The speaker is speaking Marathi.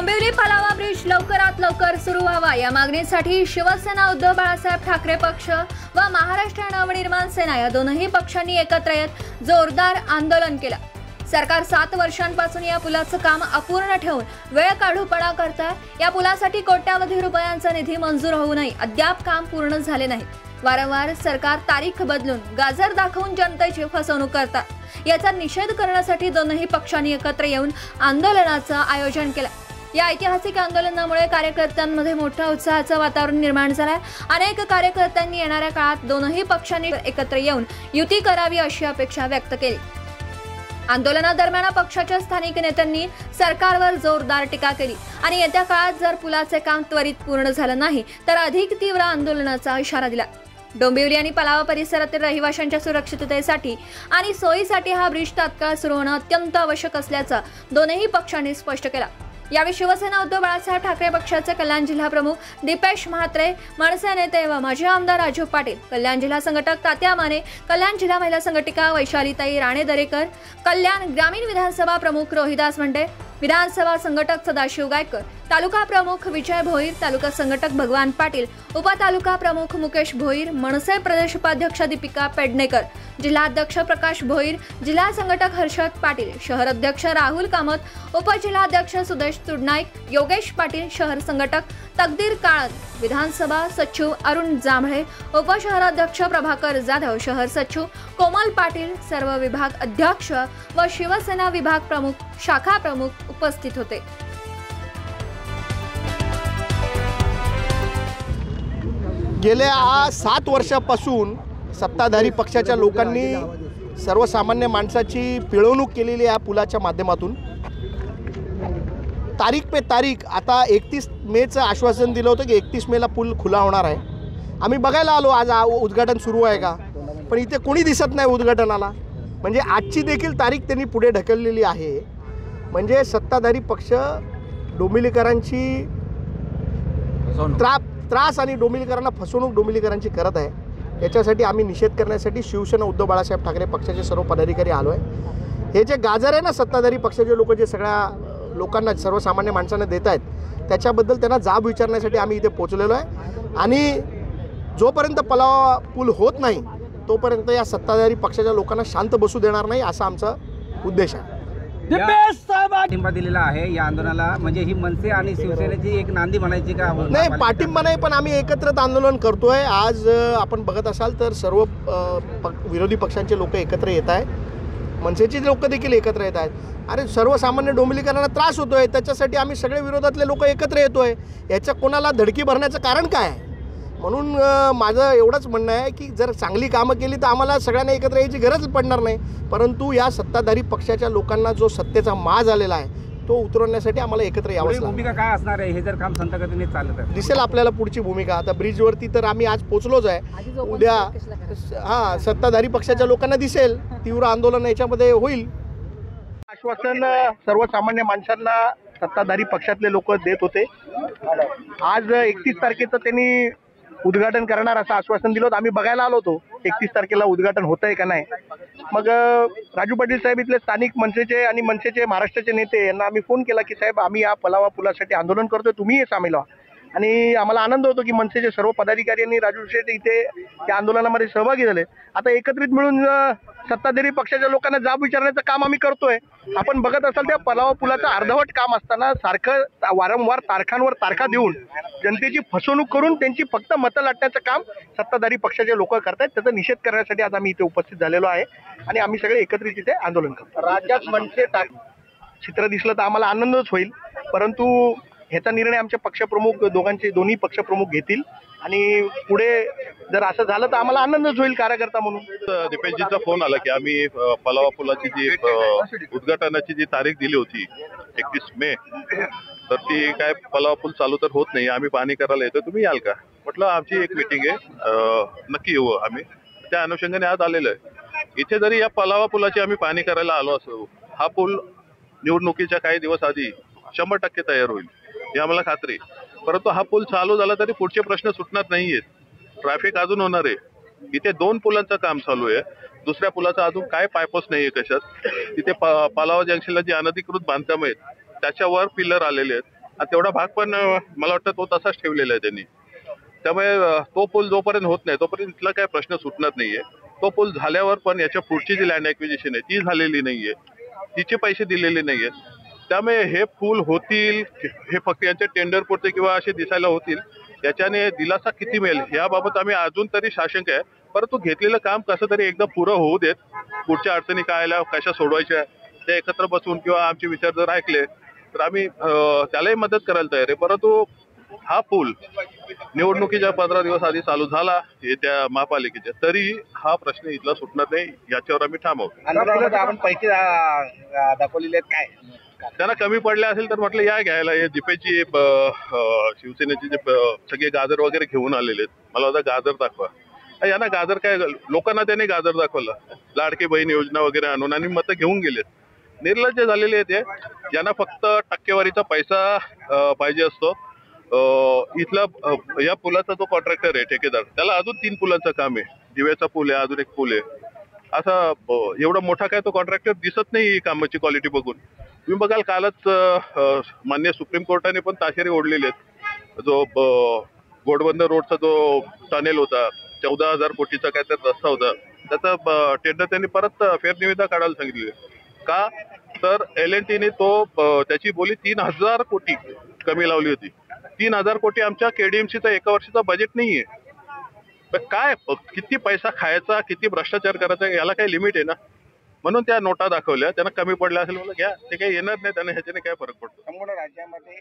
डोंबिवली पालावा ब्रिज लवकरात लवकर सुरू व्हावा या मागणीसाठी शिवसेना उद्धव बाळासाहेब ठाकरे पक्ष व महाराष्ट्र नवनिर्माण सेना या दोनही पक्षांनी एकत्र येत जोरदार आंदोलन केलं। सरकार 7 वर्षांपासून या पुलाचं काम अपूर्ण ठेवून वेळ काढूपणा करता या पुलासाठी कोट्यावधी रुपयांचा निधी मंजूर होऊनही अद्याप काम पूर्ण झाले नाही। वारंवार सरकार तारीख बदलून गाजर दाखवून जनतेची फसवणूक करतात। याचा निषेध करण्यासाठी दोनही पक्षांनी एकत्र येऊन आंदोलनाचं आयोजन केलं। या ऐतिहासिक आंदोलनामुळे कार्यकर्त्यांमध्ये मोठा उत्साहाचं वातावरण निर्माण झालंय। अनेक कार्यकर्त्यांनी येणाऱ्या काळात दोनही पक्षांनी एकत्र येऊन युती करावी अशी अपेक्षा व्यक्त केली। आंदोलनादरम्यान पक्षाच्या स्थानिक नेत्यांनी सरकारवर जोरदार टीका केली आणि येत्या काळात जर पुलाचे काम त्वरित पूर्ण झालं नाही तर अधिक तीव्र आंदोलनाचा इशारा दिला। डोंबिवली आणि पालावा परिसरातील रहिवाशांच्या सुरक्षिततेसाठी आणि सोयीसाठी हा ब्रिज तात्काळ सुरू होणं अत्यंत आवश्यक असल्याचं दोनही पक्षांनी स्पष्ट केलं। यावेळी शिवसेना उद्धव बाळासाहेब ठाकरे पक्षाचे कल्याण जिल्हा प्रमुख दीपेश म्हात्रे, मनसे नेते व माजी आमदार राजू पाटील, कल्याण जिल्हा संघटक तात्या माने, कल्याण जिल्हा महिला संघटिका वैशालीताई राणे दरेकर, कल्याण ग्रामीण विधानसभा प्रमुख रोहिदास मंडे, विधानसभा संघटक सदाशिव गायकर, तालुका प्रमुख विजय भोईर, तालुका संघटक भगवान पाटील, उपतालुका प्रमुख मुकेश भोईर, मनसे प्रदेश उपाध्यक्ष दीपिका पेडणेकर, जिल्हाध्यक्ष प्रकाश भोईर, जिल्हा संघटक हर्षद पाटील, शहर अध्यक्ष राहुल कामत, उपजिल्हाध्यक्ष सुदेश तुडनाईक, योगेश पाटील, शहर संघटक तकदीर काळन, विधानसभा सचिव अरुण जांभळे, उपशहराध्यक्ष प्रभाकर जाधव, शहर सचिव कोमल पाटील, सर्व विभाग अध्यक्ष व शिवसेना विभाग प्रमुख, शाखा प्रमुख उपस्थित होते। गेल्या 7 वर्षापासून सत्ताधारी पक्षाच्या लोकांनी सर्वसामान्य माणसाची पिळवणूक केलेली या पुलाच्या माध्यमातून तारीख पे तारीख आता 31 मेचं आश्वासन दिलं होतं की 31 मेला पूल खुला होणार आहे। आम्ही बघायला आलो आज उद्घाटन सुरू आहे का, पण इथे कोणी दिसत नाही उद्घाटनाला। म्हणजे आजची देखील तारीख त्यांनी पुढे ढकललेली आहे। म्हणजे सत्ताधारी पक्ष डोंबिवलीकरांची त्रास आणि डोंबिवलीकरांना फसवणूक डोंबिवलीकरांची करत आहे। याच्यासाठी आम्ही निषेध करण्यासाठी शिवसेना उद्धव बाळासाहेब ठाकरे पक्षाचे सर्व पदाधिकारी आलो आहे। हे जे गाजर आहे ना सत्ताधारी पक्षाचे लोक जे सगळ्या लोकांना सर्वसामान्य माणसांना देत आहेत त्याच्याबद्दल त्यांना जाब विचारण्यासाठी आम्ही इथे पोहोचलेलो आहे। आणि जोपर्यंत पलावा पूल होत नाही तोपर्यंत या सत्ताधारी पक्षाच्या लोकांना शांत बसू देणार नाही असा आमचा उद्देश आहे। पाठिंबा दिलेला आहे या आंदोलनाला, म्हणजे ही मनसे आणि शिवसेनेची एक नांदी म्हणायची का? नाही, पाठिंबा नाही, पण आम्ही एकत्रित आंदोलन करतोय। आज आपण बघत असाल तर सर्व विरोधी पक्षांचे लोक एकत्र येत आहेत, मनसेचे लोक देखील एकत्र येत आहेत। अरे सर्वसामान्य डोंबिवलीकरांना त्रास होतोय, त्याच्यासाठी आम्ही सगळे विरोधातले लोक एकत्र येतोय। याच्या कोणाला धडकी भरण्याचं कारण काय आहे? म्हणून माझं एवढंच म्हणणं आहे की जर चांगली कामं केली तर आम्हाला सगळ्यांना एकत्र यायची गरज पडणार नाही, परंतु या सत्ताधारी पक्षाच्या लोकांना जो सत्तेचा माज आलेला आहे तो उतरवण्यासाठी आम्हाला एकत्र यावं लागेल। भूमिका काय असणार आहे हे जर काम संत गतीने चाललं तर दिसेल आपल्याला पुढची भूमिका। आता ब्रिजवरती तर आम्ही आज पोचलोच आहे, उद्या सत्ताधारी पक्षाच्या लोकांना दिसेल, तीव्र आंदोलन याच्यामध्ये होईल। आश्वासन सर्वसामान्य माणसांना सत्ताधारी पक्षातले लोक देत होते। आज 31 तारखेचं त्यांनी उद्घाटन करणार असं आश्वासन दिलं होतं। आम्ही बघायला आलो होतो 31 तारखेला उद्घाटन होतंय का नाही। मग राजू पाटील साहेब इथले स्थानिक मनसेचे आणि मनसेचे महाराष्ट्राचे नेते यांना आम्ही फोन केला की साहेब आम्ही या पलावा पुलासाठी आंदोलन करतोय, तुम्ही हे सामील व्हा। आणि आम्हाला आनंद होतो की मनसेचे सर्व पदाधिकारी आणि राजू शेठ इथे त्या आंदोलनामध्ये सहभागी झाले। आता एकत्रित मिळून सत्ताधारी पक्षाच्या लोकांना जाब विचारण्याचं काम आम्ही करतोय। आपण बघत असाल त्या पलावा पुलाचं अर्धवट काम असताना सारखं वारंवार तारखांवर तारखा देऊन जनतेची फसवणूक करून त्यांची फक्त मतं लाटण्याचं काम सत्ताधारी पक्षाचे लोक करतात। त्याचा निषेध करण्यासाठी आज आम्ही इथे उपस्थित झालेलो आहे आणि आम्ही सगळे एकत्रित इथे आंदोलन करतो। राज्यात मनसे चित्र दिसलं तर आम्हाला आनंदच होईल, परंतु ह्याचा निर्णय आमचे पक्षप्रमुख दोन्ही पक्षप्रमुख घेतील आणि पुढे जर असं झालं तर आम्हाला आनंदच होईल कार्यकर्ता म्हणून। दीपेशजीचा फोन आला की आम्ही पलावा पुलाची जी उद्घाटनाची जी तारीख दिली होती 31 मे, तर ती काय पलावा पूल चालू तर होत नाही, आम्ही पाहणी करायला येतो, तुम्ही याल का? म्हटलं आमची एक मीटिंग आहे, नक्की येऊ आम्ही। त्या अनुषंगाने आज आलेलो आहे। इथे जरी या पलावा पुलाची आम्ही पाहणी करायला आलो असो, हा पूल निवडणुकीच्या काही दिवस आधी 100% तयार होईल ही आम्हाला खात्री। परंतु हा पूल चालू झाला तरी पुढचे प्रश्न सुटणार नाहीयेत, ट्रॅफिक अजून होणार आहे। इथे 2 पुलांचं काम चालू आहे, दुसऱ्या पुलाचा अजून काय पायपोस नाहीये कशात। तिथे पालावा जंक्शनला जी अनधिकृत बांधकाम आहेत त्याच्यावर पिलर आलेले आहेत, आणि तेवढा भाग पण मला वाटतं तो तसाच ठेवलेला आहे त्यांनी. त्यामुळे तो पूल जोपर्यंत होत नाही तोपर्यंत इथला काय प्रश्न सुटणार नाहीये. तो पूल झाल्यावर पण याच्या पुढची जी लँड ॲक्विजिशन आहे ती झालेली नाहीये, तिचे पैसे दिलेले नाहीयेत. त्यामुळे हे पूल होतील हे फक्त यांच्या टेंडर पुरते किंवा असे दिसायला होतील, याच्याने दिलासा किती मिळेल याबाबत आम्ही अजून तरी साशंक आहे. परंतु घेतलेलं काम कसं तरी एकदा पुरं होऊ देत. पुढच्या अडचणी काय आल्या कशा सोडवायच्या ते एकत्र बसून किंवा आमचे विचार जर ऐकले तर आम्ही त्यालाही मदत करायला तयार आहे. परंतु हा पूल निवडणुकीच्या 15 दिवस आधी चालू झाला येत्या महापालिकेच्या, तरी हा प्रश्न इथला सुटणार नाही, याच्यावर आम्ही ठाम आहोत. आंदोलनामध्ये आपण पैसे दाखवलेले आहेत काय? त्यांना कमी पडले असेल तर म्हटलं या घ्यायला. हे दीपेची शिवसेनेचे जे सगळे गाजर वगैरे घेऊन आलेले आहेत, मला होता गाजर दाखवा. यांना गाजर काय, लोकांना त्याने गाजर दाखवलं, लाडकी बहीण योजना वगैरे आणून आणि मतं घेऊन गेलेत. निर्लज्ज झालेले आहेत ते. यांना फक्त टक्केवारीचा पैसा पाहिजे असतो. इथला या पुलाचा जो कॉन्ट्रॅक्टर आहे ठेकेदार, त्याला अजून 3 पुलांचं काम आहे. दिव्याचा पूल आहे, अजून एक पूल आहे. असा एवढा मोठा काय तो कॉन्ट्रॅक्टर दिसत नाही कामाची क्वालिटी बघून. तुम्ही बघाल कालच मान्य सुप्रीम कोर्टाने पण ताशेरे ओढलेले आहेत. जो घोडबंदर रोडचा जो टनेल होता, 14,000 कोटीचा काय तर रस्ता होता, त्याचा टेंडर त्यांनी परत फेरनिविदा काढायला सांगितली. का तर L&Tने तो त्याची बोली 3,000 कोटी कमी लावली होती. 3,000 कोटी आमच्या KDMCचा एका वर्षाचा बजेट नाहीये. काय किती पैसा खायचा, किती भ्रष्टाचार करायचा, याला काही लिमिट आहे ना. म्हणून त्या नोटा दाखवल्या. त्यांना कमी पडल्या असेल मला घ्या, ते काही येणार नाही, त्यांना ह्याच्याने काय फरक पडतो. संपूर्ण राज्यामध्ये